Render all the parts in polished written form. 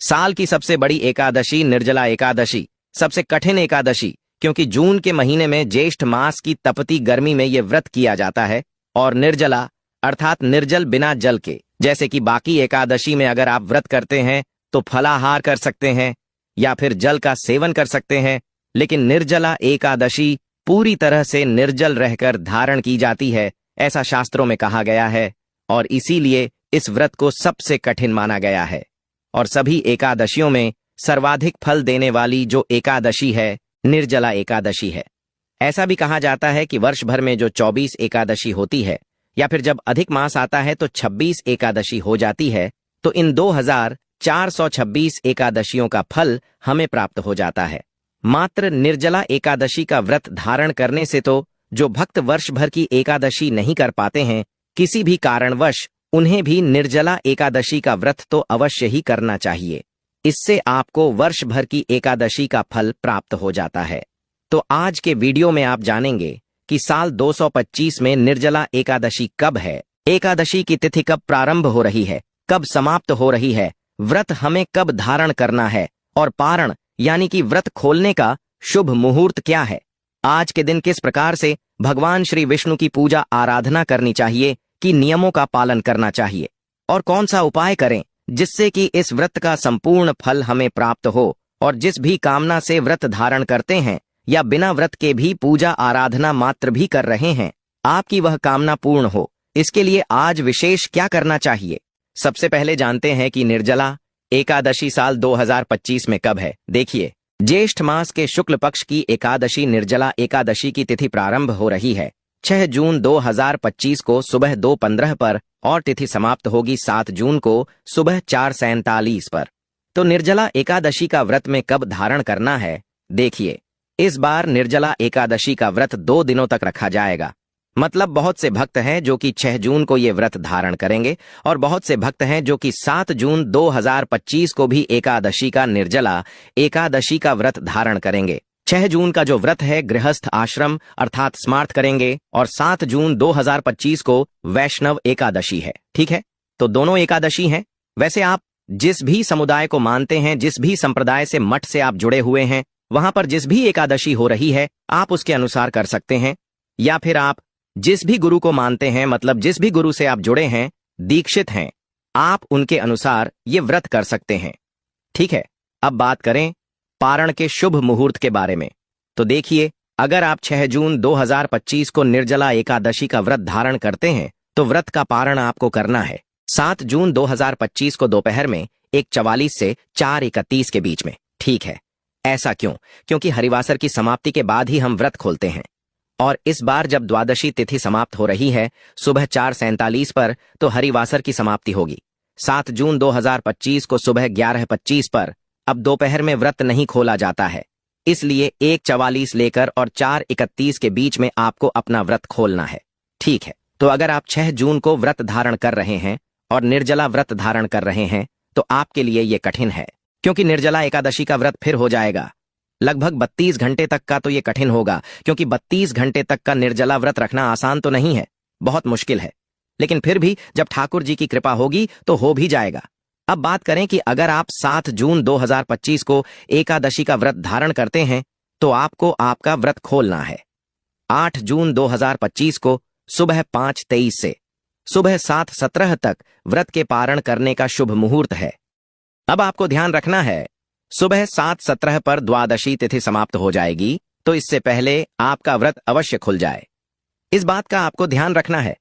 साल की सबसे बड़ी एकादशी निर्जला एकादशी, सबसे कठिन एकादशी, क्योंकि जून के महीने में ज्येष्ठ मास की तपती गर्मी में ये व्रत किया जाता है। और निर्जला अर्थात निर्जल, बिना जल के। जैसे कि बाकी एकादशी में अगर आप व्रत करते हैं तो फलाहार कर सकते हैं या फिर जल का सेवन कर सकते हैं, लेकिन निर्जला एकादशी पूरी तरह से निर्जल रहकर धारण की जाती है, ऐसा शास्त्रों में कहा गया है। और इसीलिए इस व्रत को सबसे कठिन माना गया है। और सभी एकादशियों में सर्वाधिक फल देने वाली जो एकादशी है, निर्जला एकादशी है। ऐसा भी कहा जाता है कि वर्ष भर में जो 24 एकादशी होती है, या फिर जब अधिक मास आता है तो 26 एकादशी हो जाती है, तो इन 2426 एकादशियों का फल हमें प्राप्त हो जाता है। मात्र निर्जला एकादशी का व्रत धारण करने से तो जो भक्त वर्ष भर की एकादशी नहीं कर पाते हैं, किसी भी कारणवश उन्हें भी निर्जला एकादशी का व्रत तो अवश्य ही करना चाहिए। इससे आपको वर्ष भर की एकादशी का फल प्राप्त हो जाता है। तो आज के वीडियो में आप जानेंगे कि साल 225 में निर्जला एकादशी कब है, एकादशी की तिथि कब प्रारंभ हो रही है, कब समाप्त हो रही है, व्रत हमें कब धारण करना है, और पारण यानी कि व्रत खोलने का शुभ मुहूर्त क्या है। आज के दिन किस प्रकार से भगवान श्री विष्णु की पूजा आराधना करनी चाहिए, कि नियमों का पालन करना चाहिए, और कौन सा उपाय करें जिससे कि इस व्रत का संपूर्ण फल हमें प्राप्त हो। और जिस भी कामना से व्रत धारण करते हैं या बिना व्रत के भी पूजा आराधना मात्र भी कर रहे हैं, आपकी वह कामना पूर्ण हो, इसके लिए आज विशेष क्या करना चाहिए। सबसे पहले जानते हैं कि निर्जला एकादशी साल 2025 में कब है। देखिए, ज्येष्ठ मास के शुक्ल पक्ष की एकादशी निर्जला एकादशी की तिथि प्रारंभ हो रही है 6 जून 2025 को सुबह 2:15 पर, और तिथि समाप्त होगी 7 जून को सुबह 4:47 पर। तो निर्जला एकादशी का व्रत में कब धारण करना है, देखिए, इस बार निर्जला एकादशी का व्रत 2 दिनों तक रखा जाएगा। मतलब बहुत से भक्त हैं जो कि 6 जून को ये व्रत धारण करेंगे, और बहुत से भक्त हैं जो कि 7 जून 2025 को भी एकादशी का निर्जला एकादशी का व्रत धारण करेंगे। 6 जून का जो व्रत है गृहस्थ आश्रम अर्थात स्मार्त करेंगे, और 7 जून 2025 को वैष्णव एकादशी है। ठीक है, तो दोनों एकादशी हैं। वैसे आप जिस भी समुदाय को मानते हैं, जिस भी संप्रदाय से मठ से आप जुड़े हुए हैं, वहां पर जिस भी एकादशी हो रही है आप उसके अनुसार कर सकते हैं। या फिर आप जिस भी गुरु को मानते हैं, मतलब जिस भी गुरु से आप जुड़े हैं, दीक्षित हैं, आप उनके अनुसार ये व्रत कर सकते हैं। ठीक है, अब बात करें पारण के शुभ मुहूर्त के बारे में। तो देखिए, अगर आप 6 जून 2025 को निर्जला एकादशी का व्रत धारण करते हैं तो व्रत का पारण आपको करना है 7 जून 2025 को दोपहर में 1:44 से 4:31 के बीच में। ठीक है, ऐसा क्यों? क्योंकि हरिवासर की समाप्ति के बाद ही हम व्रत खोलते हैं, और इस बार जब द्वादशी तिथि समाप्त हो रही है सुबह 4:47 पर, तो हरिवासर की समाप्ति होगी 7 जून 2025 को सुबह 11:25 पर। अब दोपहर में व्रत नहीं खोला जाता है, इसलिए 1:44 लेकर और 4:31 के बीच में आपको अपना व्रत खोलना है। ठीक है, तो अगर आप 6 जून को व्रत धारण कर रहे हैं और निर्जला व्रत धारण कर रहे हैं तो आपके लिए ये कठिन है, क्योंकि निर्जला एकादशी का व्रत फिर हो जाएगा लगभग 32 घंटे तक का। तो ये कठिन होगा, क्योंकि 32 घंटे तक का निर्जला व्रत रखना आसान तो नहीं है, बहुत मुश्किल है। लेकिन फिर भी जब ठाकुर जी की कृपा होगी तो हो भी जाएगा। अब बात करें कि अगर आप 7 जून 2025 को एकादशी का व्रत धारण करते हैं तो आपको आपका व्रत खोलना है 8 जून 2025 को सुबह 5:23 से सुबह 7:17 तक व्रत के पारण करने का शुभ मुहूर्त है। अब आपको ध्यान रखना है, सुबह 7:17 पर द्वादशी तिथि समाप्त हो जाएगी, तो इससे पहले आपका व्रत अवश्य खुल जाए। इस बात का आपको ध्यान रखना है।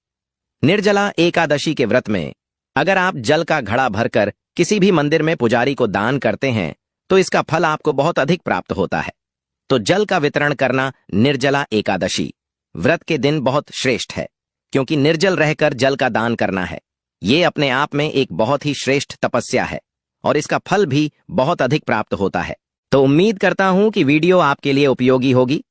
निर्जला एकादशी के व्रत में अगर आप जल का घड़ा भरकर किसी भी मंदिर में पुजारी को दान करते हैं तो इसका फल आपको बहुत अधिक प्राप्त होता है। तो जल का वितरण करना निर्जला एकादशी व्रत के दिन बहुत श्रेष्ठ है, क्योंकि निर्जल रहकर जल का दान करना है। ये अपने आप में एक बहुत ही श्रेष्ठ तपस्या है, और इसका फल भी बहुत अधिक प्राप्त होता है। तो उम्मीद करता हूं कि वीडियो आपके लिए उपयोगी होगी।